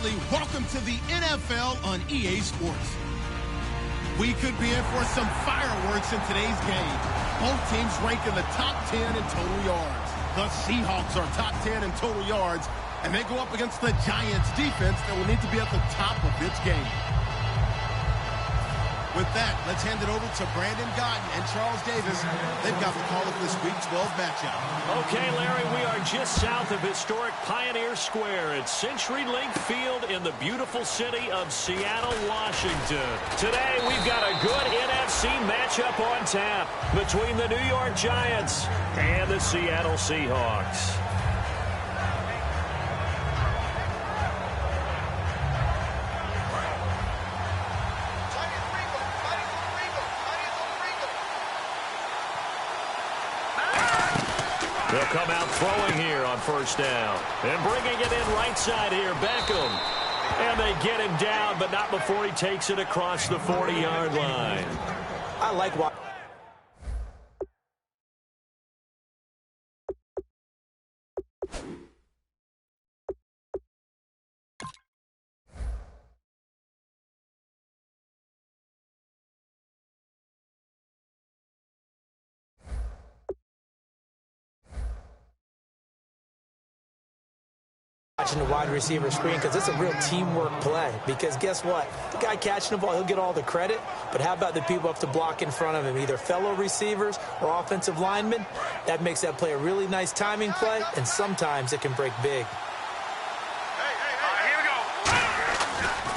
Bradley. Welcome to the NFL on EA Sports. We could be in for some fireworks in today's game. Both teams rank in the top 10 in total yards. The Seahawks are top 10 in total yards, and they go up against the Giants defense that will need to be at the top of its game. With that, let's hand it over to Brandon Godden and Charles Davis. They've got the call of this Week 12 matchup. Okay, Larry, we are just south of historic Pioneer Square at CenturyLink Field in the beautiful city of Seattle, Washington. Today, we've got a good NFC matchup on tap between the New York Giants and the Seattle Seahawks. They'll come out throwing here on first down. And bringing it in right side here, Beckham. And they get him down, but not before he takes it across the 40-yard line. I like what... watching the wide receiver screen, because it's a real teamwork play. Because guess what? The guy catching the ball, he'll get all the credit. But how about the people up to block in front of him, either fellow receivers or offensive linemen? That makes that play a really nice timing play, and sometimes it can break big. Here we go.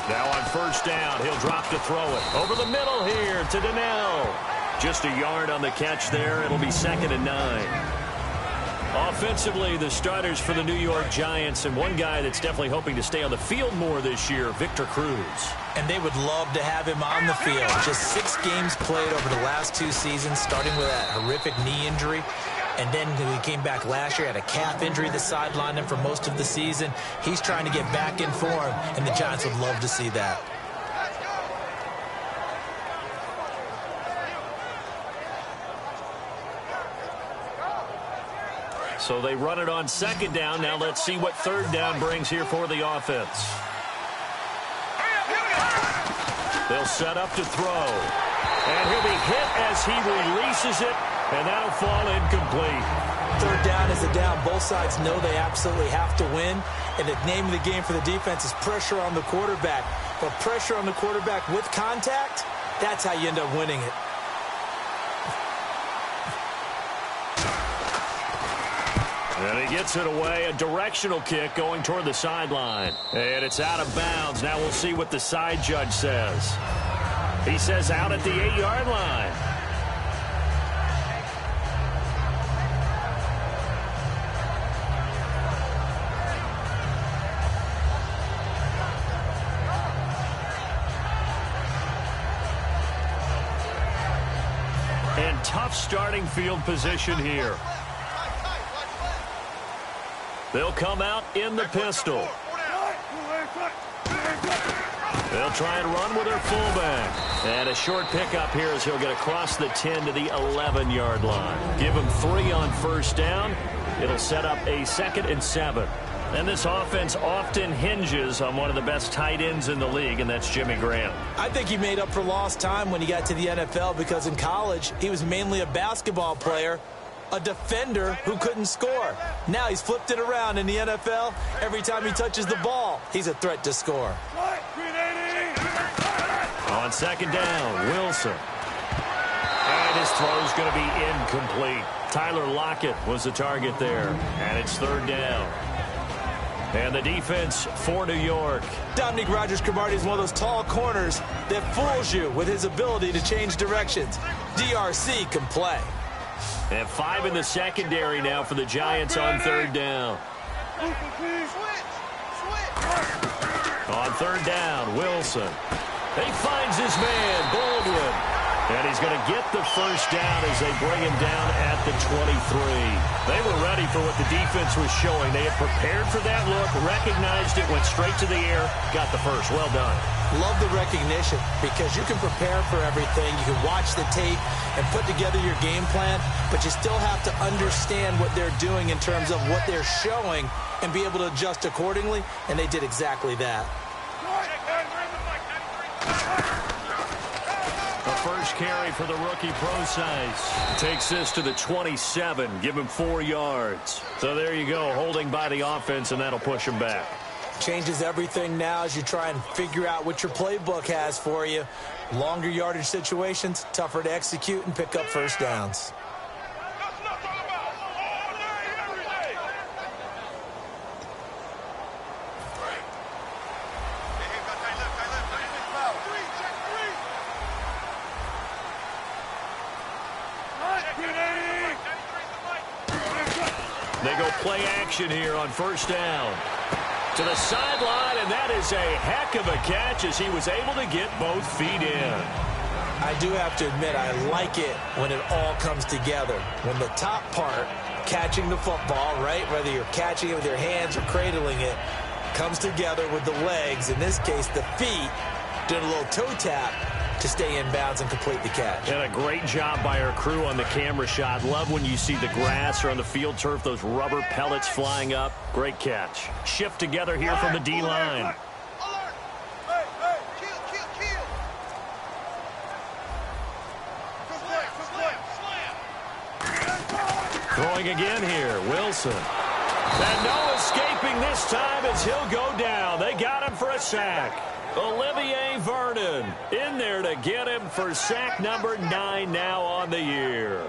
Now on first down, he'll drop to throw it. Over the middle here to Donnell. Just a yard on the catch there. It'll be 2nd and 9. Offensively, the starters for the New York Giants, and one guy that's definitely hoping to stay on the field more this year, Victor Cruz. And they would love to have him on the field. Just 6 games played over the last 2 seasons, starting with that horrific knee injury. And then when he came back last year, had a calf injury that sidelined him for most of the season. He's trying to get back in form, and the Giants would love to see that. So they run it on 2nd down. Now let's see what 3rd down brings here for the offense. They'll set up to throw. And he'll be hit as he releases it, and that'll fall incomplete. 3rd down is a down. Both sides know they absolutely have to win. And the name of the game for the defense is pressure on the quarterback. But pressure on the quarterback with contact, that's how you end up winning it. And he gets it away, a directional kick going toward the sideline. And it's out of bounds. Now we'll see what the side judge says. He says out at the 8-yard line. And tough starting field position here. They'll come out in the pistol. They'll try and run with their fullback. And a short pickup here as he'll get across the 10 to the 11-yard line. Give him 3 on first down. It'll set up a 2nd and 7. And this offense often hinges on one of the best tight ends in the league, and that's Jimmy Graham. I think he made up for lost time when he got to the NFL, because in college, he was mainly a basketball player, a defender who couldn't score. Now he's flipped it around in the NFL. Every time he touches the ball, he's a threat to score. On 2nd down, Wilson. And his throw's going to be incomplete. Tyler Lockett was the target there. And it's 3rd down. And the defense for New York. Dominique Rodgers-Cromartie is one of those tall corners that fools you with his ability to change directions. DRC can play. And 5 in the secondary now for the Giants on 3rd down. On 3rd down, Wilson. He finds his man, Baldwin. And he's going to get the first down as they bring him down at the 23. They were ready for what the defense was showing. They had prepared for that look, recognized it, went straight to the air, got the first. Well done. Love the recognition because you can prepare for everything. You can watch the tape and put together your game plan, but you still have to understand what they're doing in terms of what they're showing and be able to adjust accordingly, and they did exactly that. The first carry for the rookie Procise. Takes this to the 27. Give him 4 yards. So there you go, holding by the offense, and that'll push him back. Changes everything now as you try and figure out what your playbook has for you. Longer yardage situations, tougher to execute and pick up first downs. They go play action here on first down. To the sideline, and that is a heck of a catch as he was able to get both feet in. I do have to admit, I like it when it all comes together. When the top part, catching the football, right, whether you're catching it with your hands or cradling it, comes together with the legs, in this case the feet, doing a little toe tap to stay in bounds and complete the catch. And a great job by our crew on the camera shot. Love when you see the grass or on the field turf, those rubber pellets flying up. Great catch. Shift together here from the D-line. Throwing again here, Wilson. And no escaping this time as he'll go down. They got him for a sack. Olivier Vernon in there to get him for sack number 9 now on the year.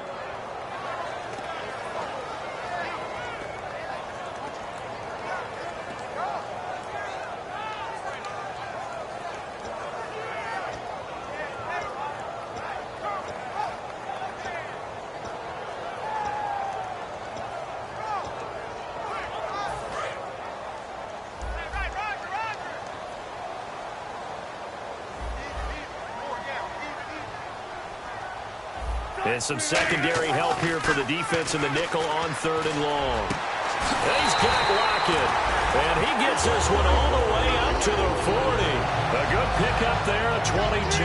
And some secondary help here for the defense in the nickel on 3rd and long. And he's got Lockett. And he gets this one all the way up to the 40. A good pickup there at 22.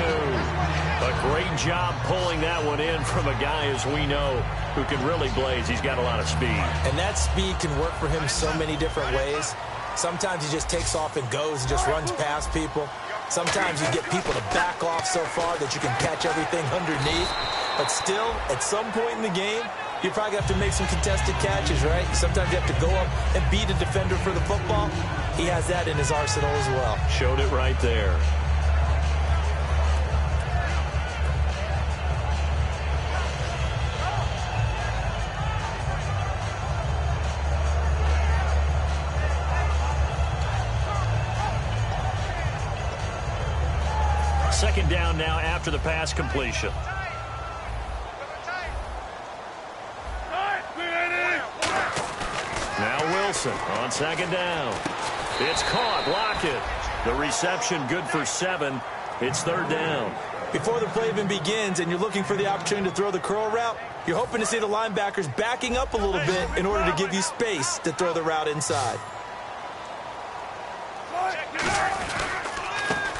A great job pulling that one in from a guy, as we know, who can really blaze. He's got a lot of speed. And that speed can work for him so many different ways. Sometimes he just takes off and goes and just runs past people. Sometimes you get people to back off so far that you can catch everything underneath. But still, at some point in the game, you probably have to make some contested catches, right? Sometimes you have to go up and beat a defender for the football. He has that in his arsenal as well. Showed it right there. Second down now after the pass completion. Now Wilson on second down. It's caught. Lockett. The reception good for 7. It's 3rd down. Before the play even begins and you're looking for the opportunity to throw the curl route, you're hoping to see the linebackers backing up a little bit in order to give you space to throw the route inside.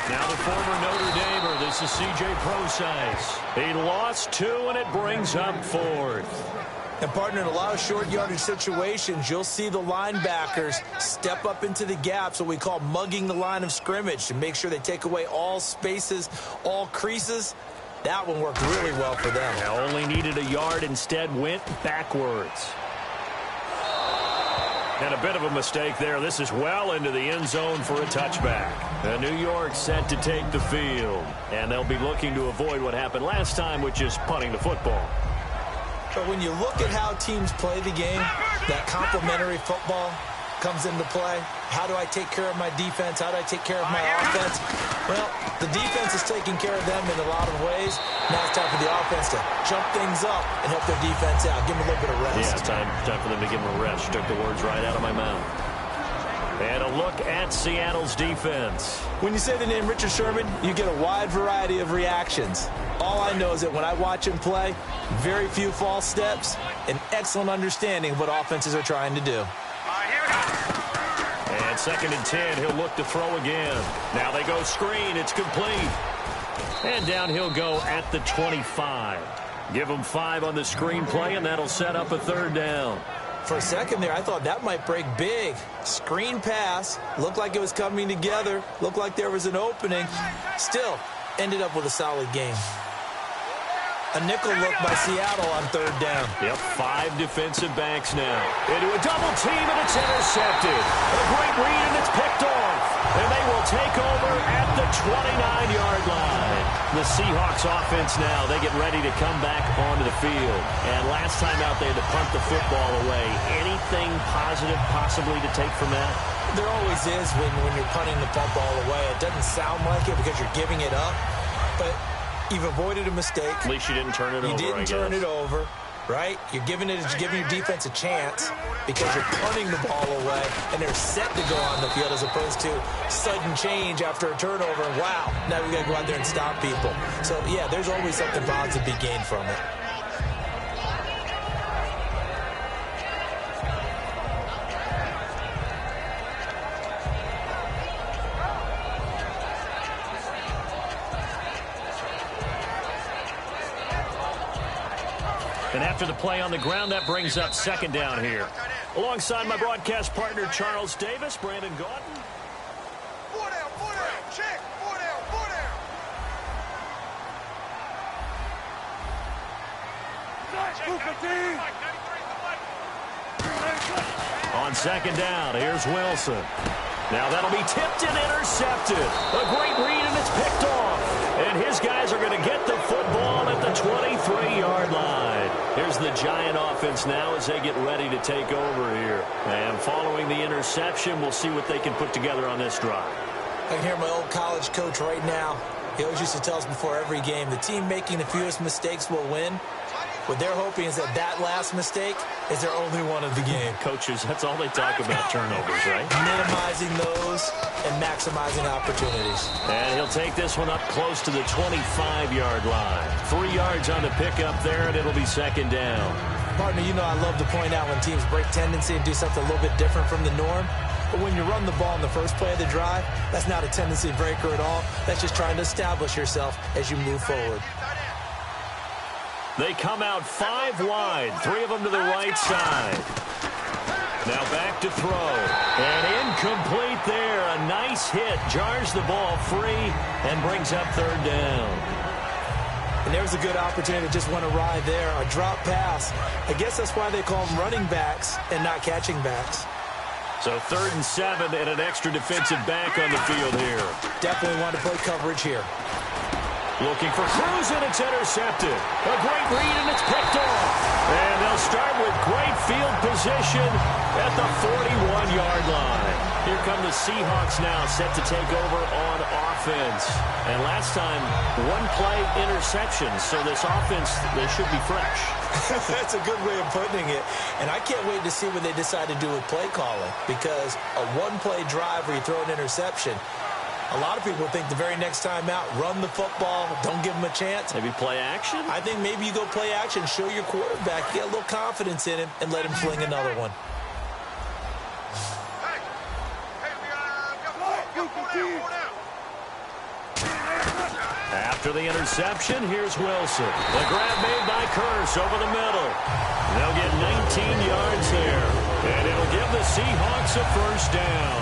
Now the former Notre Damer. This is C.J. Procise. He lost 2, and it brings up 4th. And, partner, in a lot of short yardage situations, you'll see the linebackers step up into the gaps, what we call mugging the line of scrimmage, to make sure they take away all spaces, all creases. That one worked really well for them. Now only needed a yard, instead went backwards. And a bit of a mistake there. This is well into the end zone for a touchback. And New York set to take the field. And they'll be looking to avoid what happened last time, which is punting the football. But when you look at how teams play the game, that complementary football comes into play. How do I take care of my defense? How do I take care of my offense? Well, the defense is taking care of them in a lot of ways. Now it's time for the offense to jump things up and help their defense out. Give them a little bit of rest. Yeah, time for them to give them a rest. You took the words right out of my mouth. And a look at Seattle's defense. When you say the name Richard Sherman, you get a wide variety of reactions. All I know is that when I watch him play, very few false steps, an excellent understanding of what offenses are trying to do. And 2nd and 10, he'll look to throw again. Now they go screen, it's complete. And down he'll go at the 25. Give him 5 on the screen play, and that'll set up a 3rd down. For a second there, I thought that might break big. Screen pass, looked like it was coming together, looked like there was an opening. Still, ended up with a solid game. A nickel look by Seattle on 3rd down. Yep, 5 defensive backs now. Into a double team, and it's intercepted. A great read, and it's picked off. And they will take over at the 29-yard line. The Seahawks offense now, they get ready to come back onto the field. And last time out, they had to punt the football away. Anything positive possibly to take from that? There always is when you're punting the football away. It doesn't sound like it because you're giving it up, but you've avoided a mistake. At least you didn't turn it over, You didn't turn it over, right? You're giving your defense a chance because you're punting the ball away, and they're set to go on the field as opposed to sudden change after a turnover. And wow, now we got to go out there and stop people. So, yeah, there's always something positive to be gained from it. And after the play on the ground, that brings up 2nd down here. Alongside my broadcast partner, Charles Davis, Brandon Gauton. 4 down, check, 4 down, 4 down. On 2nd down, here's Wilson. Now that'll be tipped and intercepted. A great read, and it's picked off. And his guys are going to get the football at the 23-yard line. Here's the Giant offense now as they get ready to take over here. And following the interception, we'll see what they can put together on this drive. I can hear my old college coach right now. He always used to tell us before every game, the team making the fewest mistakes will win. What they're hoping is that last mistake is their only one of the game. Coaches, that's all they talk about, turnovers, right? Minimizing those and maximizing opportunities. And he'll take this one up close to the 25-yard line. 3 yards on the pickup there, and it'll be 2nd down. Partner, you know I love to point out when teams break tendency and do something a little bit different from the norm. But when you run the ball in the first play of the drive, that's not a tendency breaker at all. That's just trying to establish yourself as you move forward. They come out 5 wide, 3 of them to the right side. Now back to throw. And incomplete there. A nice hit. Jars the ball free and brings up 3rd down. And there's a good opportunity to just want to ride there. A drop pass. I guess that's why they call them running backs and not catching backs. So 3rd and 7 and an extra defensive back on the field here. Definitely want to play coverage here. Looking for Cruz, and it's intercepted. A great read, and it's picked off. And they'll start with great field position at the 41-yard line. Here come the Seahawks now, set to take over on offense. And last time, 1-play interception. So this offense, they should be fresh. That's a good way of putting it. And I can't wait to see what they decide to do with play calling. Because a 1-play drive where you throw an interception, a lot of people think the very next time out, run the football, don't give them a chance. Maybe play action? I think maybe you go play action, show your quarterback, get a little confidence in him, and let him fling another one. After the interception, here's Wilson. The grab made by Curse over the middle. They'll get 19 yards there, and it'll give the Seahawks a 1st down.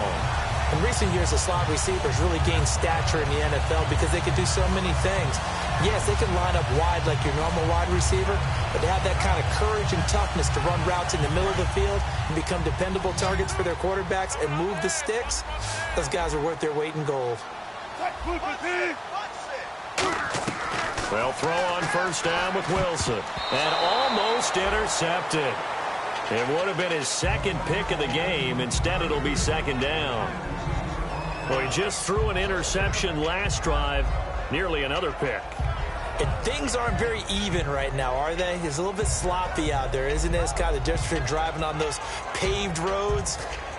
In recent years, the slot receivers really gained stature in the NFL because they could do so many things. Yes, they can line up wide like your normal wide receiver, but they have that kind of courage and toughness to run routes in the middle of the field and become dependable targets for their quarterbacks and move the sticks. Those guys are worth their weight in gold. They'll throw on 1st down with Wilson. And almost intercepted. It would have been his 2nd pick of the game. Instead, it'll be 2nd down. Well, he just threw an interception last drive. Nearly another pick. And things aren't very even right now, are they? It's a little bit sloppy out there, isn't it? It's kind of the difference between driving on those paved roads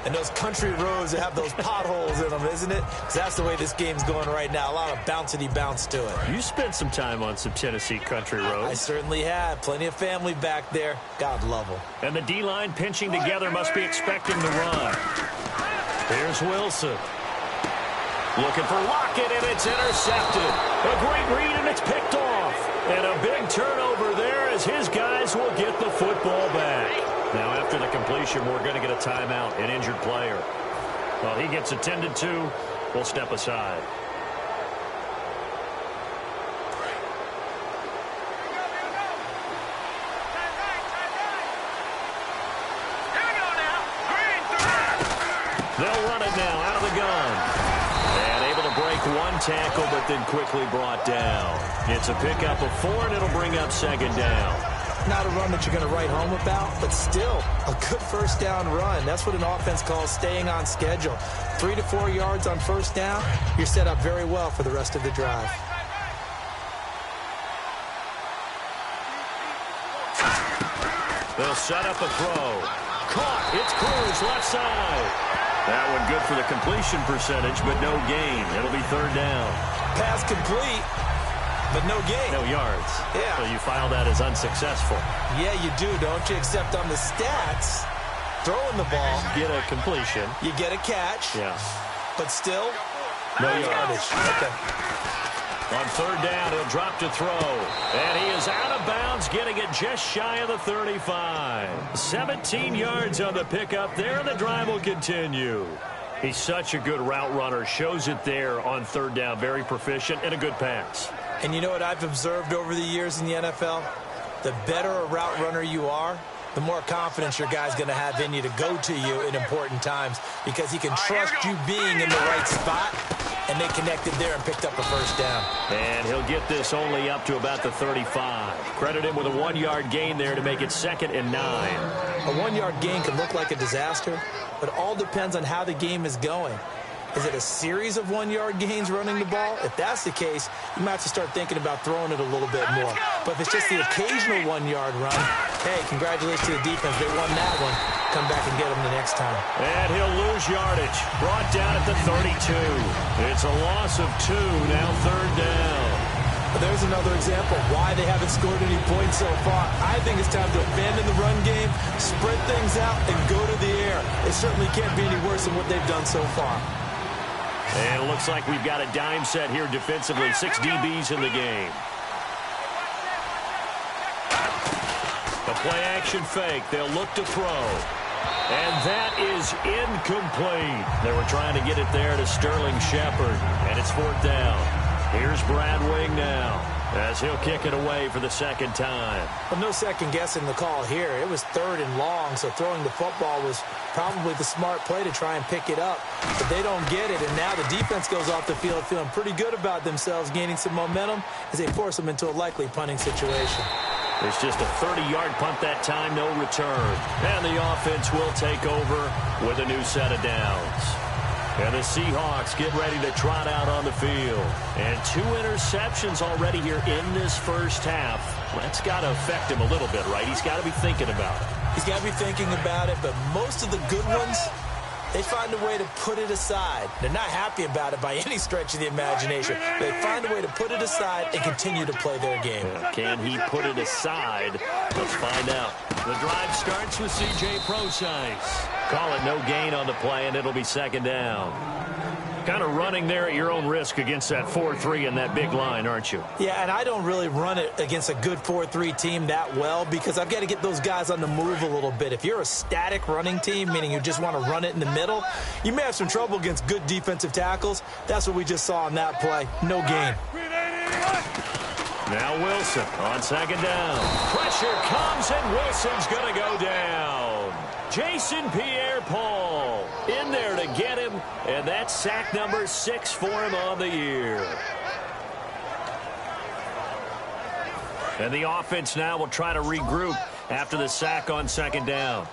And those country roads that have those potholes in them, isn't it? Because that's the way this game's going right now. A lot of bouncy bounce to it. You spent some time on some Tennessee country roads. I certainly have. Plenty of family back there. God love them. And the D-line pinching together must be expecting the run. Here's Wilson. Looking for Lockett, and it's intercepted. A great read, and it's picked off. And a big turnover there as his guys will get the football back. Now, after the completion, we're going to get a timeout, an injured player. Well, he gets attended to. We'll step aside. They'll run it now out of the gun. And able to break one tackle, but then quickly brought down. It's a pickup of 4, and it'll bring up second down. Not a run that you're going to write home about, but still a good first down run. That's what an offense calls staying on schedule. 3 to 4 yards on first down, you're set up very well for the rest of the drive. They'll set up a throw. Caught. It's Cruz left side. That one good for the completion percentage, but no gain. It'll be third down. Pass complete, but no gain. No yards. Yeah. So you file that as unsuccessful. Yeah, you do, don't you? Except on the stats, throwing the ball. Get a completion. You get a catch. Yeah. But still, no yardage. Okay. On third down, he'll drop to throw. And he is out of bounds, getting it just shy of the 35. 17 yards on the pickup there, and the drive will continue. He's such a good route runner. Shows it there on third down. Very proficient and a good pass. And you know what I've observed over the years in the NFL? The better a route runner you are, the more confidence your guy's going to have in you to go to you in important times because he can trust you being in the right spot. And they connected there and picked up a first down. And he'll get this only up to about the 35. Credit him with a 1-yard gain there to make it 2nd and 9. A 1-yard gain can look like a disaster, but all depends on how the game is going. Is it a series of 1-yard gains running the ball? If that's the case, you might have to start thinking about throwing it a little bit more. But if it's just the occasional 1-yard run, hey, congratulations to the defense. They won that one. Come back and get them the next time. And he'll lose yardage. Brought down at the 32. It's a loss of 2, now third down. There's another example of why they haven't scored any points so far. I think it's time to abandon the run game, spread things out, and go to the air. It certainly can't be any worse than what they've done so far. And it looks like we've got a dime set here defensively. 6 DBs in the game. The play-action fake. They'll look to throw. And that is incomplete. They were trying to get it there to Sterling Shepard. And it's 4th down. Here's Brad Wing now as he'll kick it away for the second time. Well, no second guessing the call here. It was 3rd and long, so throwing the football was probably the smart play to try and pick it up. But they don't get it, and now the defense goes off the field feeling pretty good about themselves, gaining some momentum as they force them into a likely punting situation. It's just a 30-yard punt that time, no return. And the offense will take over with a new set of downs. And the Seahawks get ready to trot out on the field. And 2 interceptions already here in this first half. That's got to affect him a little bit, right? He's got to be thinking about it. He's got to be thinking about it, but most of the good ones, they find a way to put it aside. They're not happy about it by any stretch of the imagination. They find a way to put it aside and continue to play their game. Can he put it aside? Let's find out. The drive starts with C.J. Prosise. Call it no gain on the play, and it'll be second down. Kind of running there at your own risk against that 4-3 and that big line, aren't you? Yeah, and I don't really run it against a good 4-3 team that well because I've got to get those guys on the move a little bit. If you're a static running team, meaning you just want to run it in the middle, you may have some trouble against good defensive tackles. That's what we just saw on that play. No gain. Now Wilson on second down. Pressure comes, and Wilson's going to go down. Jason Pierre-Paul in there to get him, and that's sack number 6 for him on the year. And the offense now will try to regroup after the sack on second down.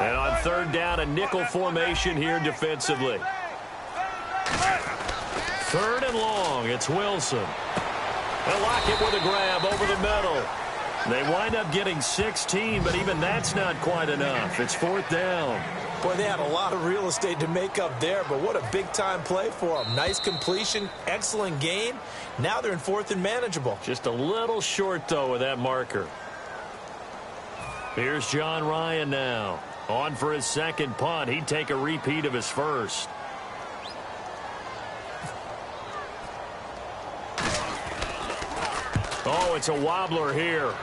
And on third down, a nickel formation here defensively. 3rd and long, it's Wilson. They'll lock it with a grab over the middle. They wind up getting 16, but even that's not quite enough. It's 4th down. Boy, they had a lot of real estate to make up there, but what a big-time play for them. Nice completion, excellent gain. Now they're in 4th and manageable. Just a little short, though, with that marker. Here's John Ryan now. On for his second punt. He'd take a repeat of his first. Oh, it's a wobbler here.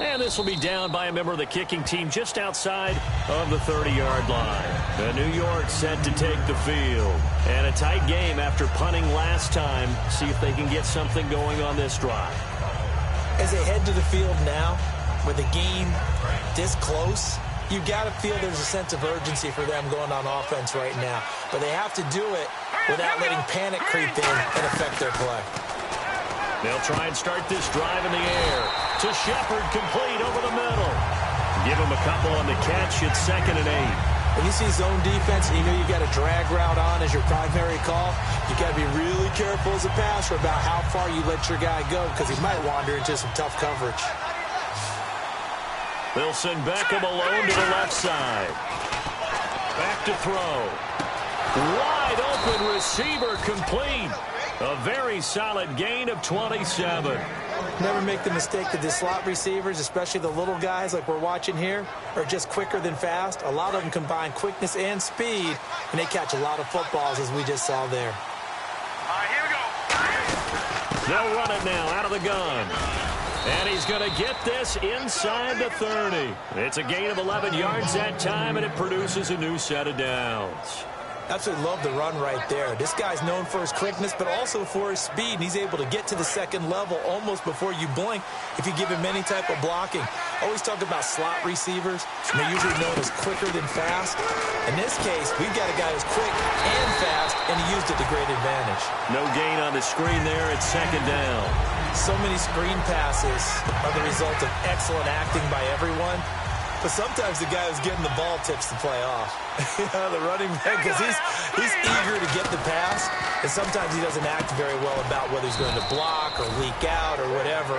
And this will be down by a member of the kicking team just outside of the 30-yard line. And New York set to take the field. And a tight game after punting last time. See if they can get something going on this drive. As they head to the field now, with the game this close, you've got to feel there's a sense of urgency for them going on offense right now. But they have to do it without letting panic creep in and affect their play. They'll try and start this drive in the air. To Shepard, complete over the middle. Give him a couple on the catch. It's 2nd and 8. When you see zone defense and you know you've got a drag route on as your primary call, you've got to be really careful as a passer about how far you let your guy go because he might wander into some tough coverage. They'll send Beckham alone to the left side. Back to throw. Wide open receiver complete. A very solid gain of 27. Never make the mistake that the slot receivers, especially the little guys like we're watching here, are just quicker than fast. A lot of them combine quickness and speed, and they catch a lot of footballs, as we just saw there. All right, here we go. They'll run it now out of the gun. And he's going to get this inside the 30. It's a gain of 11 yards that time, and it produces a new set of downs. Absolutely love the run right there. This guy's known for his quickness, but also for his speed. And he's able to get to the second level almost before you blink if you give him any type of blocking. Always talk about slot receivers, and they're usually known as quicker than fast. In this case, we've got a guy who's quick and fast, and he used it to great advantage. No gain on the screen there. It's 2nd down. So many screen passes are the result of excellent acting by everyone. But sometimes the guy who's getting the ball tips the play off. The running back, because he's eager to get the pass, and sometimes he doesn't act very well about whether he's going to block or leak out or whatever.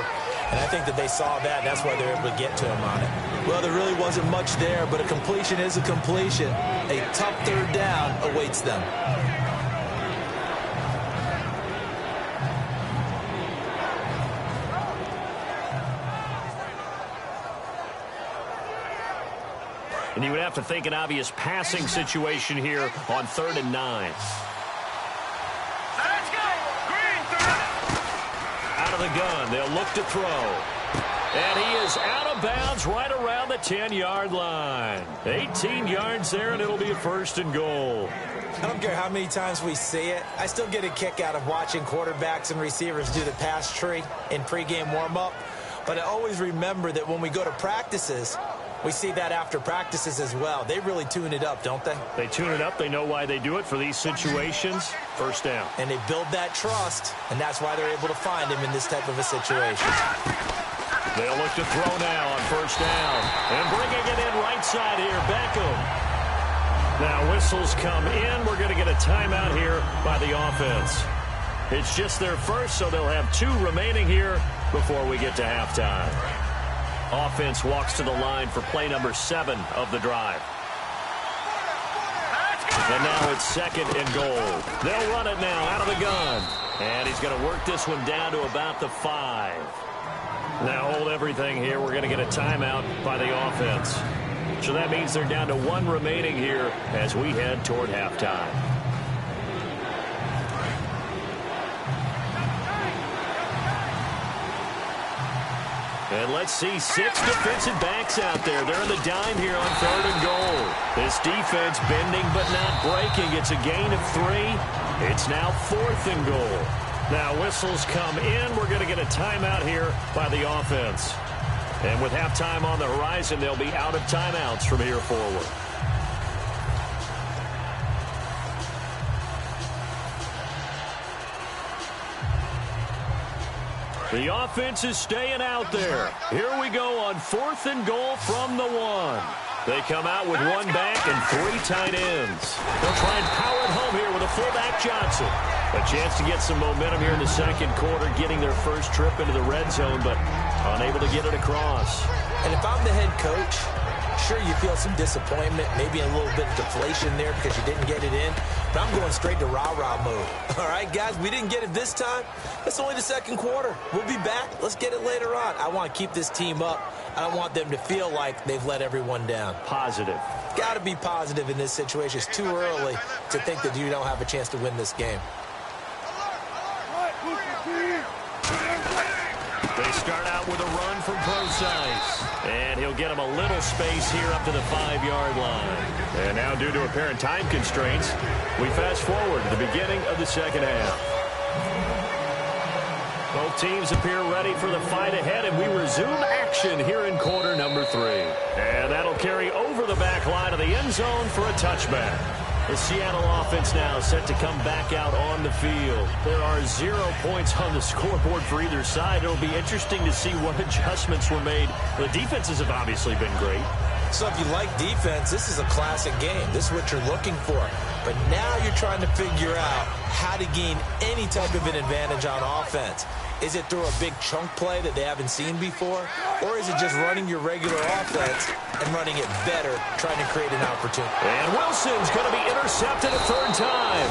And I think that they saw that, and that's why they're able to get to him on it. Well, there really wasn't much there, but a completion is a completion. A tough 3rd down awaits them. And you would have to think an obvious passing situation here on 3rd and 9. Let's go. Green 30. Out of the gun, they'll look to throw. And he is out of bounds right around the 10-yard line. 18 yards there, and it'll be a 1st and goal. I don't care how many times we see it. I still get a kick out of watching quarterbacks and receivers do the pass tree in pregame warm-up. But I always remember that when we go to practices, we see that after practices as well. They really tune it up, don't they? They tune it up. They know why they do it for these situations. 1st down. And they build that trust, and that's why they're able to find him in this type of a situation. They'll look to throw now on 1st down. And bringing it in right side here, Beckham. Now whistles come in. We're going to get a timeout here by the offense. It's just their first, so they'll have 2 remaining here before we get to halftime. Offense walks to the line for play number 7 of the drive. And now it's 2nd and goal. They'll run it now out of the gun. And he's going to work this one down to about the 5. Now hold everything here. We're going to get a timeout by the offense. So that means they're down to 1 remaining here as we head toward halftime. And let's see 6 defensive backs out there. They're in the dime here on 3rd and goal. This defense bending but not breaking. It's a gain of 3. It's now 4th and goal. Now whistles come in. We're going to get a timeout here by the offense. And with halftime on the horizon, they'll be out of timeouts from here forward. The offense is staying out there. Here we go on 4th and goal from the 1. They come out with one back and 3 tight ends. They'll try and power it home here with a fullback Johnson. A chance to get some momentum here in the second quarter, getting their first trip into the red zone, but unable to get it across. And if I'm the head coach, sure, you feel some disappointment, maybe a little bit of deflation there because you didn't get it in. But I'm going straight to rah-rah mode. All right, guys, we didn't get it this time. It's only the second quarter. We'll be back. Let's get it later on. I want to keep this team up. I don't want them to feel like they've let everyone down. Positive. Got to be positive in this situation. It's too early to think that you don't have a chance to win this game. They start out with a run from Procise. And he'll get him a little space here up to the 5-yard line. And now, due to apparent time constraints, we fast forward to the beginning of the second half. Both teams appear ready for the fight ahead, and we resume action here in quarter number 3. And that'll carry over the back line of the end zone for a touchback. The Seattle offense now set to come back out on the field. There are 0 points on the scoreboard for either side. It'll be interesting to see what adjustments were made. The defenses have obviously been great. So if you like defense, this is a classic game. This is what you're looking for. But now you're trying to figure out how to gain any type of an advantage on offense. Is it through a big chunk play that they haven't seen before? Or is it just running your regular offense and running it better, trying to create an opportunity? And Wilson's going to be intercepted a 3rd time.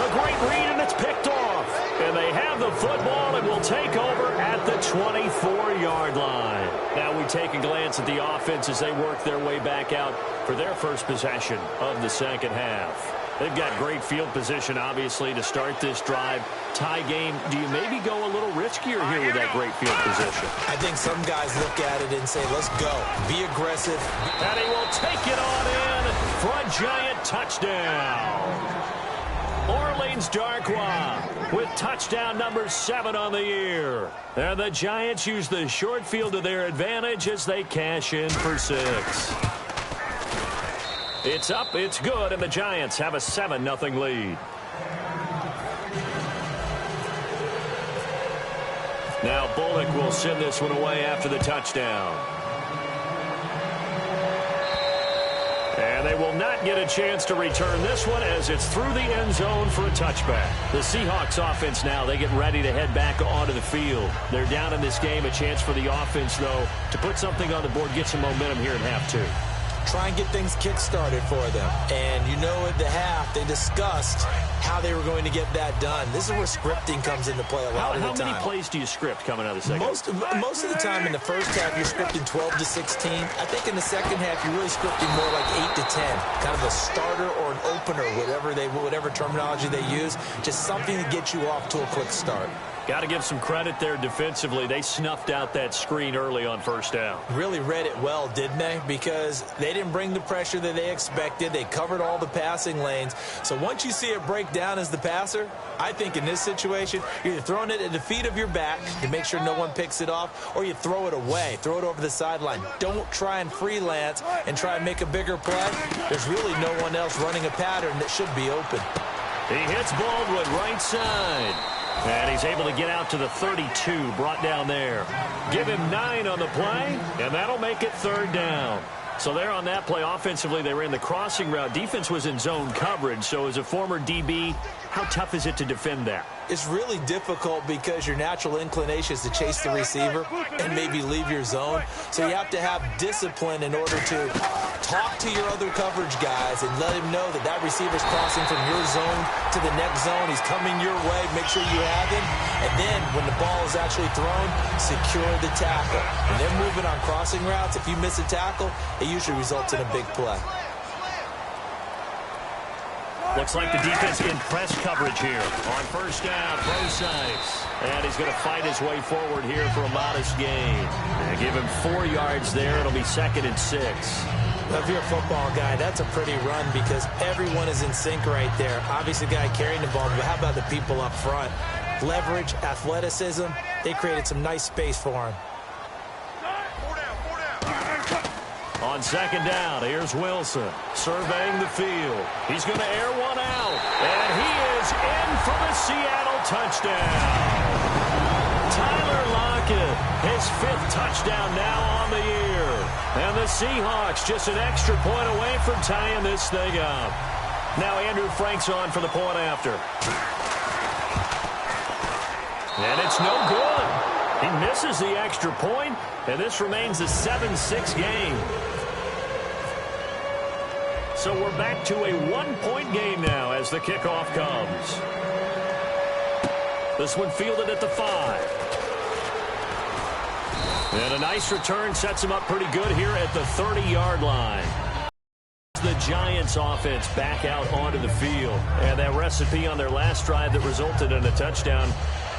A great read, and it's picked off. And they have the football and will take over at the 24-yard line. Now we take a glance at the offense as they work their way back out for their first possession of the second half. They've got great field position, obviously, to start this drive. Tie game, do you maybe go a little riskier here with that great field position? I think some guys look at it and say, let's go. Be aggressive. And he will take it on in for a giant touchdown. Orleans Darkwa with touchdown number 7 on the year. And the Giants use the short field to their advantage as they cash in for 6. It's up, it's good, and the Giants have a 7-0 lead. Now Bullock will send this one away after the touchdown. And they will not get a chance to return this one as it's through the end zone for a touchback. The Seahawks offense now, they get ready to head back onto the field. They're down in this game. A chance for the offense, though, to put something on the board, get some momentum here in half 2. Try and get things kick-started for them. And you know at the half, they discussed how they were going to get that done. This is where scripting comes into play a lot of the time. How many plays do you script coming out of the second? Most of the time in the first half, you're scripting 12 to 16. I think in the second half, you're really scripting more like 8 to 10. Kind of a starter or an opener, whatever terminology they use. Just something to get you off to a quick start. Got to give some credit there defensively. They snuffed out that screen early on first down. Really read it well, didn't they? Because they didn't bring the pressure that they expected. They covered all the passing lanes. So once you see it break down as the passer, I think in this situation, you're either throwing it at the feet of your back to make sure no one picks it off, or you throw it away. Throw it over the sideline. Don't try and freelance and try and make a bigger play. There's really no one else running a pattern that should be open. He hits Baldwin right side. And he's able to get out to the 32, brought down there. Give him 9 on the play, and that'll make it 3rd down. So there on that play, offensively, they ran the crossing route. Defense was in zone coverage, so as a former DB, how tough is it to defend that? It's really difficult because your natural inclination is to chase the receiver and maybe leave your zone. So you have to have discipline in order to talk to your other coverage guys and let him know that that receiver's crossing from your zone to the next zone. He's coming your way. Make sure you have him. And then when the ball is actually thrown, secure the tackle. When they're moving on crossing routes, if you miss a tackle, it usually results in a big play. Looks like the defense in press coverage here. On first down, Procise. And he's going to fight his way forward here for a modest gain. And give him 4 yards there. It'll be 2nd and 6. Now, if you're a football guy, that's a pretty run because everyone is in sync right there. Obviously, the guy carrying the ball, but how about the people up front? Leverage, athleticism, they created some nice space for him. On 2nd down, here's Wilson surveying the field. He's going to air one out, and he is in for the Seattle touchdown. Tyler Lockett, his 5th touchdown now on the year. And the Seahawks just an extra point away from tying this thing up. Now Andrew Frank's on for the point after. And it's no good. He misses the extra point, and this remains a 7-6 game. So we're back to a one-point game now as the kickoff comes. This one fielded at the 5. And a nice return sets him up pretty good here at the 30-yard line. The Giants offense back out onto the field. And that recipe on their last drive that resulted in a touchdown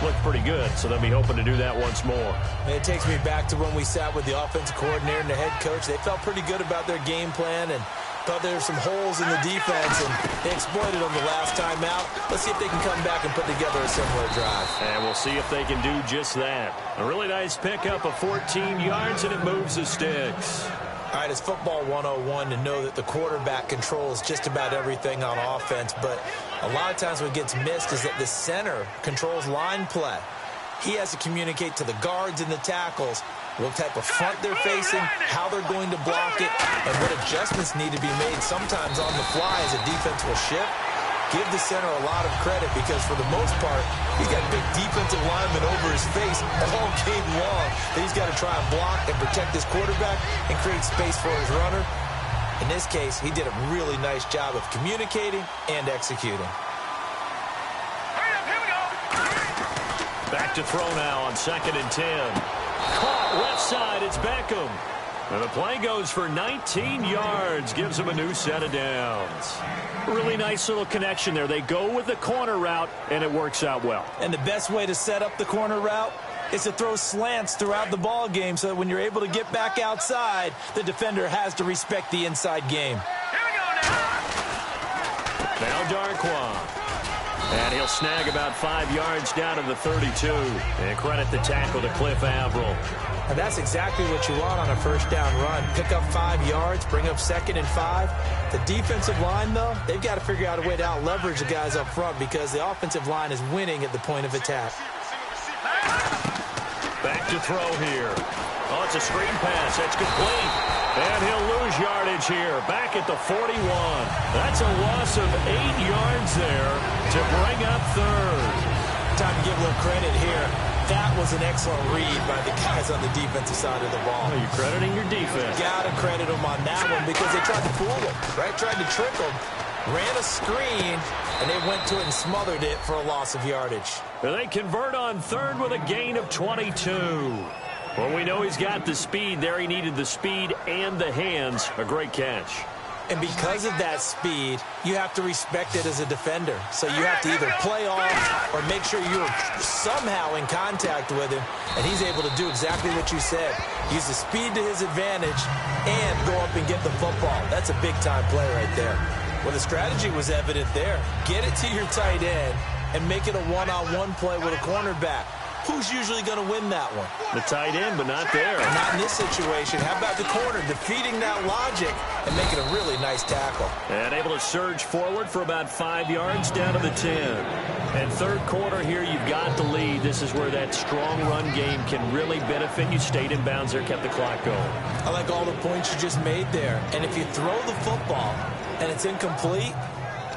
looked pretty good, so they'll be hoping to do that once more. It takes me back to when we sat with the offensive coordinator and the head coach. They felt pretty good about their game plan and thought there were some holes in the defense, and they exploited them the last time out. Let's see if they can come back and put together a similar drive. And we'll see if they can do just that. A really nice pickup of 14 yards, and it moves the sticks. All right, it's football 101 to know that the quarterback controls just about everything on offense, but a lot of times what gets missed is that the center controls line play. He has to communicate to the guards and the tackles what type of front they're facing, how they're going to block it, and what adjustments need to be made sometimes on the fly as a defense will shift. Give the center a lot of credit because for the most part, he's got big defensive linemen over his face all game long. He's got to try and block and protect his quarterback and create space for his runner. In this case, he did a really nice job of communicating and executing. Back to throw now on 2nd and 10. Caught left side, it's Beckham. And the play goes for 19 yards, gives him a new set of downs. Really nice little connection there. They go with the corner route, and it works out well. And the best way to set up the corner route is to throw slants throughout the ball game so that when you're able to get back outside, the defender has to respect the inside game. Here we go now. Now Darquan. And he'll snag about 5 yards down to the 32. And credit the tackle to Cliff Averill. And that's exactly what you want on a first down run. Pick up 5 yards, bring up 2nd and 5. The defensive line, though, they've got to figure out a way to out-leverage the guys up front because the offensive line is winning at the point of attack. Back to throw here. Oh, it's a screen pass. That's complete. And he'll lose yardage here. Back at the 41. That's a loss of 8 yards there to bring up 3rd. Time to give a little credit here. That was an excellent read by the guys on the defensive side of the ball. Oh, you're crediting your defense. Got to credit them on that one because they tried to fool them, right? Tried to trick them. Ran a screen, and they went to it and smothered it for a loss of yardage. They convert on 3rd with a gain of 22. Well, we know he's got the speed there. He needed the speed and the hands. A great catch. And because of that speed, you have to respect it as a defender. So you have to either play off or make sure you're somehow in contact with him. And he's able to do exactly what you said. Use the speed to his advantage and go up and get the football. That's a big-time play right there. Well, the strategy was evident there. Get it to your tight end and make it a one-on-one play with a cornerback. Who's usually going to win that one? The tight end, but not there. Not in this situation. How about the corner defeating that logic and making a really nice tackle? And able to surge forward for about 5 yards down to the 10. And 3rd quarter here, you've got the lead. This is where that strong run game can really benefit you. Stayed in bounds there, kept the clock going. I like all the points you just made there. And if you throw the football and it's incomplete,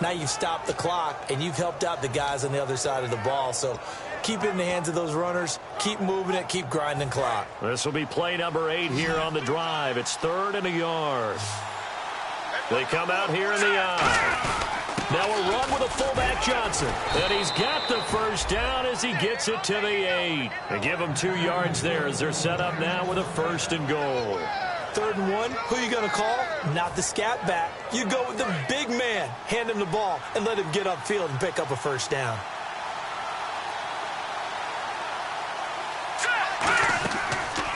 now you've stopped the clock and you've helped out the guys on the other side of the ball. So keep it in the hands of those runners. Keep moving it. Keep grinding clock. This will be play number 8 here on the drive. It's 3rd and a yard. They come out here in the eye. Now a run with a fullback Johnson. And he's got the first down as he gets it to the 8. They give him 2 yards there as they're set up now with a 1st and goal. 3rd and 1, who are you going to call? Not the scat back. You go with the big man. Hand him the ball and let him get upfield and pick up a first down.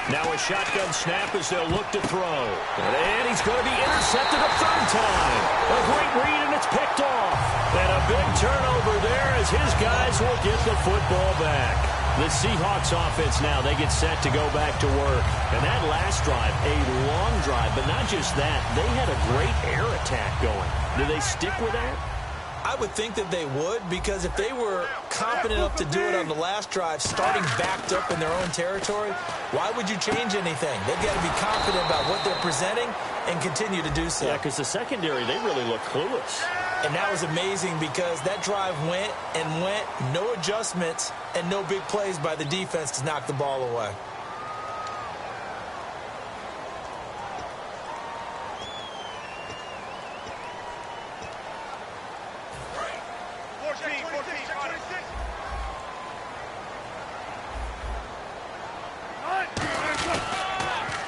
Now a shotgun snap as they'll look to throw. And he's going to be intercepted a 3rd time. A great read, and it's picked off. And a big turnover there as his guys will get the football back. The Seahawks offense now, they get set to go back to work. And that last drive, a long drive, but not just that. They had a great air attack going. Do they stick with that? I would think that they would, because if they were confident enough to do it on the last drive, starting backed up in their own territory, why would you change anything? They've got to be confident about what they're presenting and continue to do so. Yeah, because the secondary, they really look clueless. And that was amazing because that drive went and went, no adjustments, and no big plays by the defense to knock the ball away.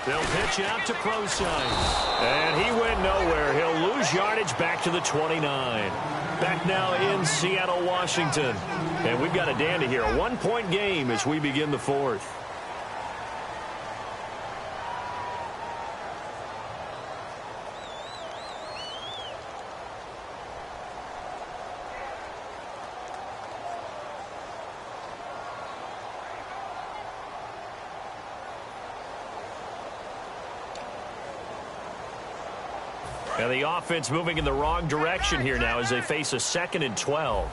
They'll pitch out to Procise. And he went nowhere. He'll lose yardage back to the 29. Back now in Seattle, Washington. And we've got a dandy here. A 1-point game as we begin the fourth. And the offense moving in the wrong direction here now as they face a 2nd and 12.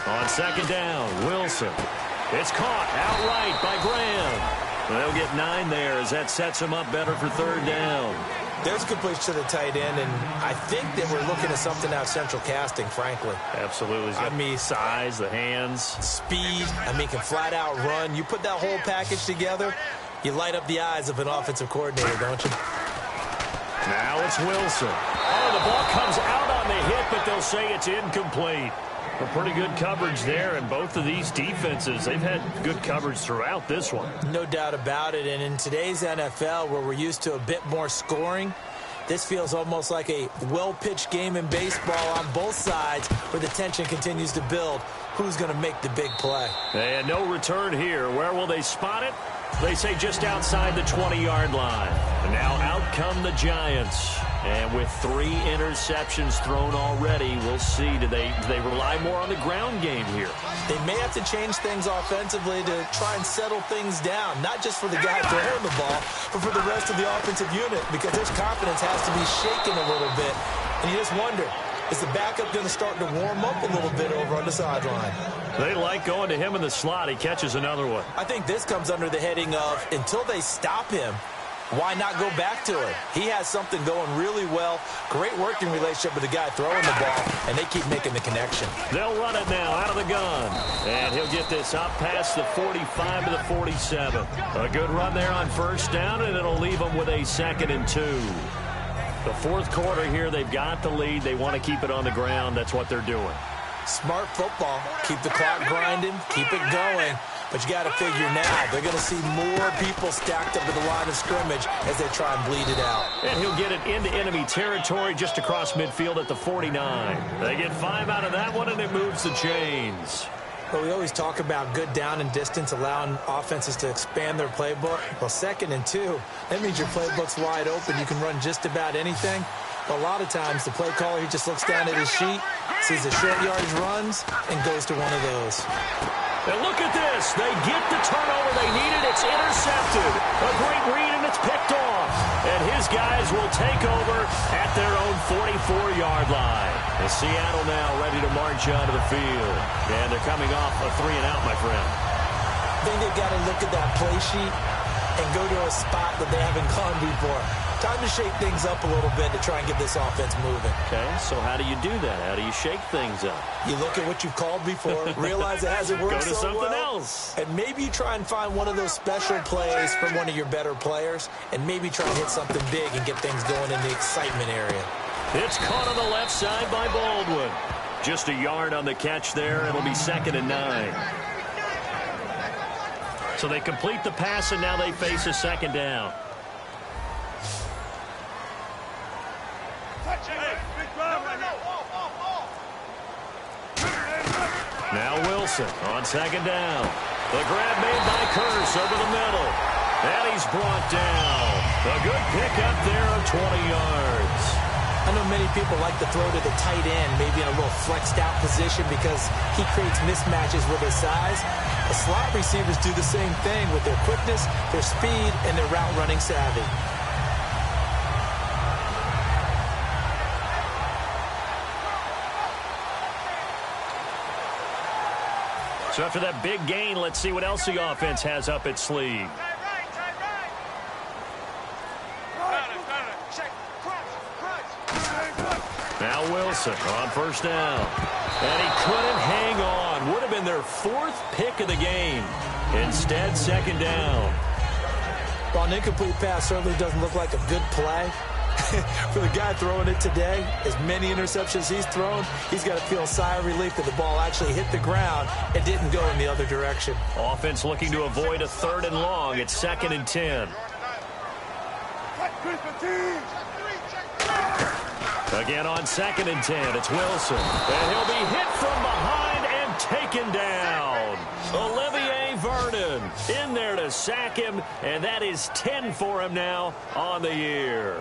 On 2nd down, Wilson. It's caught outright by Graham. They'll get 9 there as that sets them up better for 3rd down. There's completion to the tight end, and I think that we're looking at something out of central casting, frankly. Absolutely. I mean, size, the hands. Speed. I mean, can flat out run. You put that whole package together, you light up the eyes of an offensive coordinator, don't you? Now it's Wilson. Oh, the ball comes out on the hit, but they'll say it's incomplete. A pretty good coverage there, and both of these defenses, they've had good coverage throughout this one. No doubt about it, and in today's NFL, where we're used to a bit more scoring, this feels almost like a well-pitched game in baseball on both sides where the tension continues to build. Who's going to make the big play? And no return here. Where will they spot it? They say just outside the 20-yard line. And now out come the Giants. And with 3 interceptions thrown already, we'll see. Do they rely more on the ground game here? They may have to change things offensively to try and settle things down, not just for the guy throwing the ball, but for the rest of the offensive unit, because their confidence has to be shaken a little bit. And you just wonder, is the backup going to start to warm up a little bit over on the sideline? They like going to him in the slot. He catches another one. I think this comes under the heading of, until they stop him, why not go back to it? He has something going really well. Great working relationship with the guy throwing the ball, and they keep making the connection. They'll run it now out of the gun. And he'll get this up past the 45 to the 47. A good run there on 1st down, and it'll leave them with a 2nd and 2. The 4th quarter here, they've got the lead. They want to keep it on the ground. That's what they're doing. Smart football. Keep the clock grinding. Keep it going. But you got to figure now, they're going to see more people stacked up at the line of scrimmage as they try and bleed it out. And he'll get it into enemy territory just across midfield at the 49. They get 5 out of that one, and it moves the chains. But we always talk about good down and distance, allowing offenses to expand their playbook. Well, 2nd and 2, that means your playbook's wide open. You can run just about anything. But a lot of times, the play caller, he just looks down at his sheet, sees the short yardage runs, and goes to one of those. And look at this. They get the turnover they needed. It's intercepted. A great read, and it's picked off. And his guys will take over at their own 44-yard line. And Seattle now ready to march onto the field. And they're coming off a 3-and-out, my friend. I think they've got to look at that play sheet and go to a spot that they haven't gone before. Time to shake things up a little bit to try and get this offense moving. Okay, so how do you do that? How do you shake things up? You look at what you've called before, realize it hasn't worked so well. Go to something else. And maybe you try and find one of those special plays from one of your better players, and maybe try and hit something big and get things going in the excitement area. It's caught on the left side by Baldwin. Just a yard on the catch there. It'll be 2nd and 9. So they complete the pass, and now they face a 2nd down. Now Wilson on 2nd down. The grab made by Curse over the middle. And he's brought down. A good pickup there of 20 yards. I know many people like to throw to the tight end, maybe in a little flexed out position because he creates mismatches with his size. The slot receivers do the same thing with their quickness, their speed, and their route running savvy. So after that big gain, let's see what else the offense has up its sleeve. Now Wilson on first down. And he couldn't hang on. Would have been their 4th pick of the game. Instead, second down. Well, an incomplete pass certainly doesn't look like a good play. For the guy throwing it today, as many interceptions he's thrown, he's got to feel a sigh of relief that the ball actually hit the ground and didn't go in the other direction. Offense looking to avoid a 3rd and long. It's 2nd and 10. Again on 2nd and 10, it's Wilson. And he'll be hit from behind and taken down. Olivier Vernon in there to sack him, and that is 10 for him now on the year.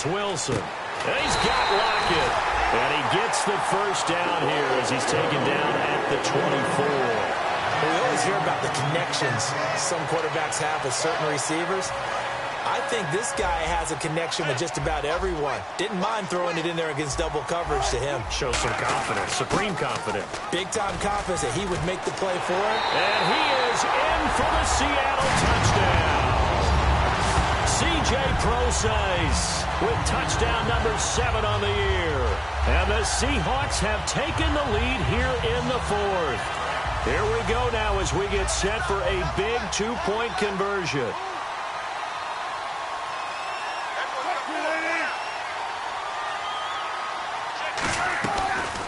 Wilson. And he's got Lockett. And he gets the first down here as he's taken down at the 24. We always hear about the connections some quarterbacks have with certain receivers. I think this guy has a connection with just about everyone. Didn't mind throwing it in there against double coverage to him. Shows some confidence, supreme confidence. Big-time confidence that he would make the play for it. And he is in for the Seattle touchdown. C.J. Procise with touchdown number 7 on the year. And the Seahawks have taken the lead here in the 4th. Here we go now as we get set for a big 2-point conversion.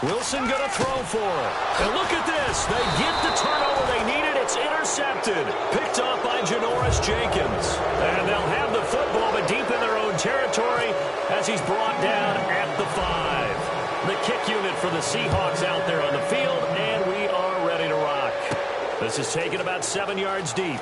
Wilson going to throw for it. And look at this. They get the turnover they needed. It's intercepted. Picked up by Janoris Jenkins. And they'll have the football, but deep in their own territory as he's brought down at the 5. The kick unit for the Seahawks out there on the field, and we are ready to rock. This is taken about 7 yards deep.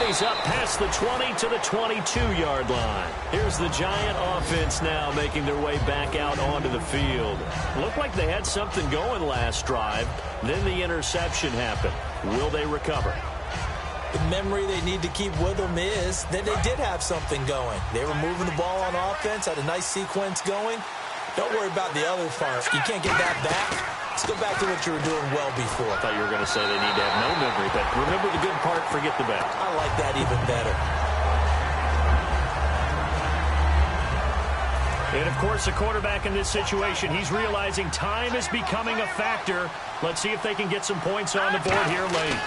He's up past the 20 to the 22-yard line. Here's the Giant offense now making their way back out onto the field. Looked like they had something going last drive. Then the interception happened. Will they recover? The memory they need to keep with them is that they did have something going. They were moving the ball on offense, had a nice sequence going. Don't worry about the other part. You can't get that back. Let's go back to what you were doing well before. I thought you were going to say they need to have no memory, but remember the good part, forget the bad. I like that even better. And, of course, the quarterback in this situation, he's realizing time is becoming a factor. Let's see if they can get some points on the board here late.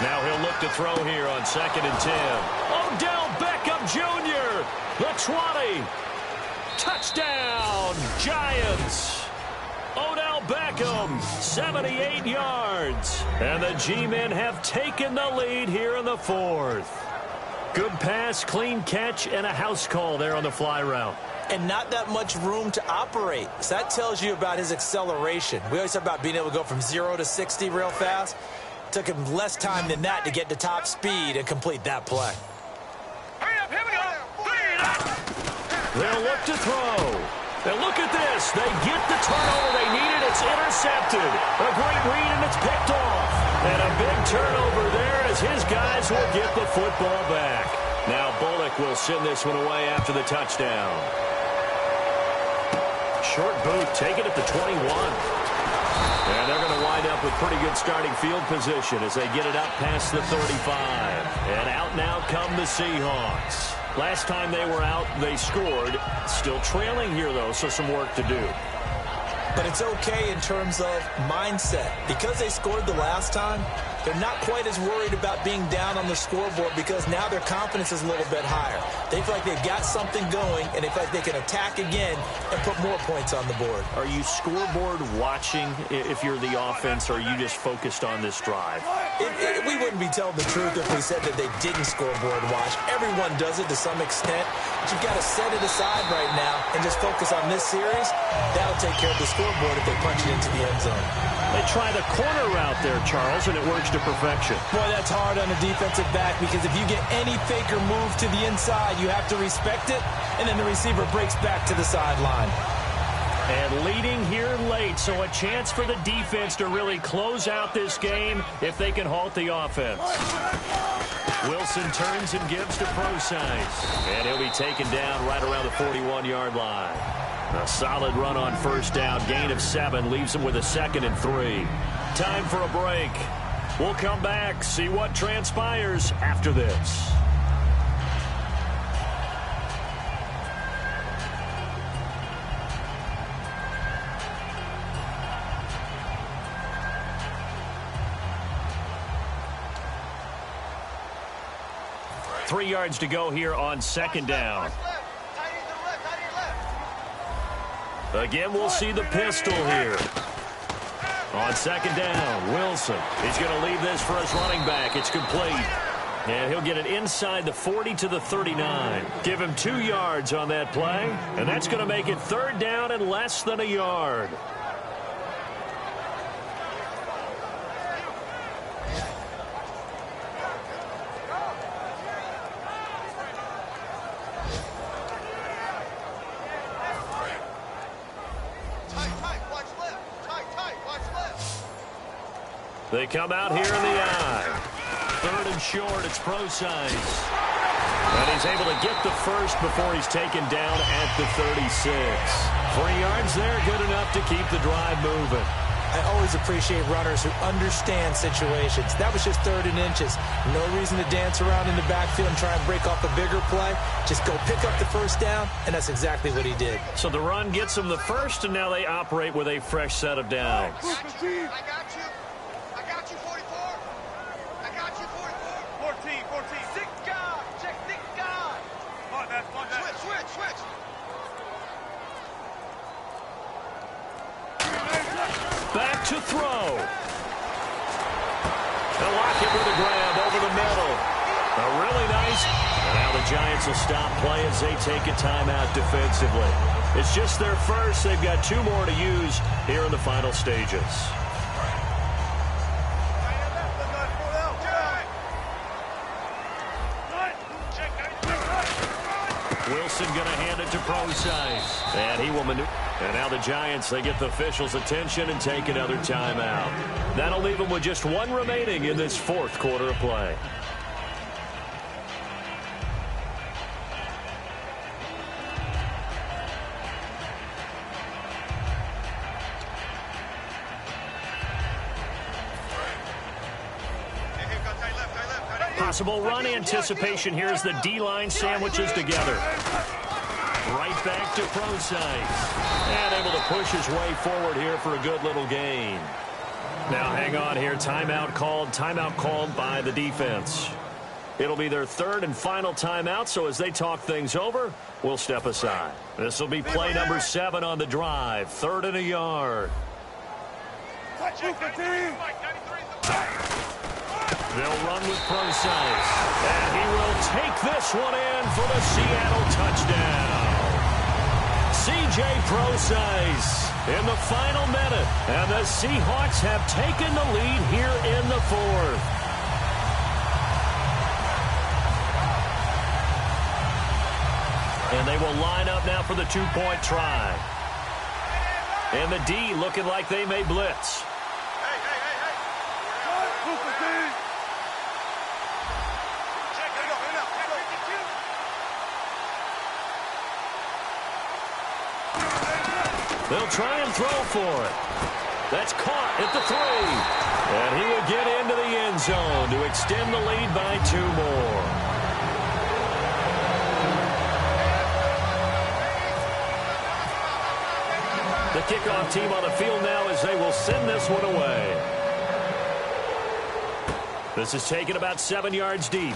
Now he'll look to throw here on 2nd and 10. Odell Beckham Jr., the 20. Touchdown, Giants. Odell Beckham, 78 yards. And the G-men have taken the lead here in the 4th. Good pass, clean catch, and a house call there on the fly route. And not that much room to operate. So that tells you about his acceleration. We always talk about being able to go from 0 to 60 real fast. It took him less time than that to get to top speed and complete that play. Hurry up, here we go. They'll look to throw. And look at this. They get the turnover they needed. It's intercepted. A great read, and it's picked off. And a big turnover there as his guys will get the football back. Now Bullock will send this one away after the touchdown. Short boot taken at the 21. And they're going to wind up with pretty good starting field position as they get it up past the 35. And out now come the Seahawks. Last time they were out, they scored. Still trailing here, though, so some work to do. But it's okay in terms of mindset. Because they scored the last time, they're not quite as worried about being down on the scoreboard because now their confidence is a little bit higher. They feel like they've got something going, and they feel like they can attack again and put more points on the board. Are you scoreboard watching if you're the offense, or are you just focused on this drive? We wouldn't be telling the truth if we said that they didn't scoreboard watch. Everyone does it to some extent. But you've got to set it aside right now and just focus on this series. That'll take care of the scoreboard if they punch it into the end zone. They try the corner route there, Charles, and it works to perfection. Boy, that's hard on a defensive back because if you get any fake or move to the inside, you have to respect it, and then the receiver breaks back to the sideline. And leading here late, so a chance for the defense to really close out this game if they can halt the offense. Wilson turns and gives to Procise. And he'll be taken down right around the 41-yard line. A solid run on first down. Gain of 7 leaves him with a 2nd and 3. Time for a break. We'll come back, see what transpires after this. Three yards to go here on second down. Again, we'll see the pistol here. On second down, Wilson. He's going to leave this for his running back. It's complete. And he'll get it inside the 40 to the 39. Give him 2 yards on that play. And that's going to make it third down and less than a yard. They come out here in the eye. Third and short, it's Procise. And he's able to get the first before he's taken down at the 36. 3 yards there, good enough to keep the drive moving. I always appreciate runners who understand situations. That was just 3rd and inches. No reason to dance around in the backfield and try and break off a bigger play. Just go pick up the first down, and that's exactly what he did. So the run gets him the first, and now they operate with a fresh set of downs. I got you. I got you, 44. I got you, 44. 14. Six guard. Check six guard. Come on, man. Switch. Back to throw. They'll lock it with a grab over the middle. A really nice. And now the Giants will stop play as they take a timeout defensively. It's just their first. They've got 2 more to use here in the final stages. Wilson going to hand it to Procise. And he will maneuver. And now the Giants, they get the officials' attention and take another timeout. That'll leave them with just 1 remaining in this 4th quarter of play. Possible run anticipation here as the D-line sandwiches together. Right back to Procise. And able to push his way forward here for a good little gain. Now hang on here. Timeout called by the defense. It'll be their 3rd and final timeout, so as they talk things over, we'll step aside. This will be play number 7 on the drive. 3rd and a yard. They'll run with Procise. And he will take this one in for the Seattle touchdown. C.J. Procise in the final minute. And the Seahawks have taken the lead here in the 4th. And they will line up now for the 2-point try. And the D looking like they may blitz. They'll try and throw for it. That's caught at the 3. And he will get into the end zone to extend the lead by 2 more. The kickoff team on the field now as they will send this one away. This is taken about 7 yards deep.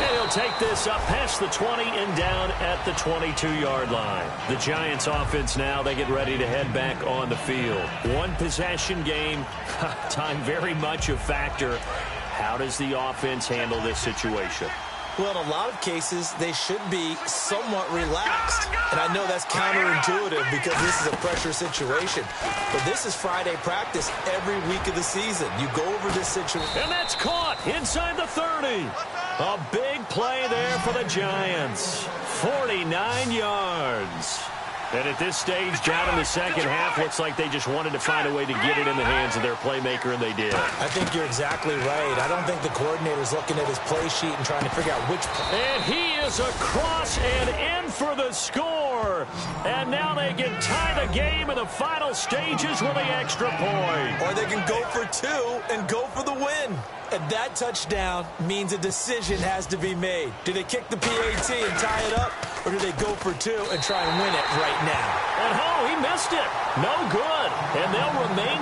And he'll take this up past the 20 and down at the 22-yard line. The Giants offense now, they get ready to head back on the field. One possession game, time very much a factor. How does the offense handle this situation? Well, in a lot of cases, they should be somewhat relaxed. And I know that's counterintuitive because this is a pressure situation. But this is Friday practice every week of the season. You go over this situation. And that's caught inside the 30. A big play there for the Giants. 49 yards. And at this stage, down in the second half, looks like they just wanted to find a way to get it in the hands of their playmaker, and they did. I think you're exactly right. I don't think the coordinator's looking at his play sheet and trying to figure out which play. And he is across and in for the score. And now they can tie the game in the final stages with the extra point. Or they can go for two and go for the win. And that touchdown means a decision has to be made. Do they kick the PAT and tie it up, or do they go for two and try and win it right now? And he missed it. No good. And they'll remain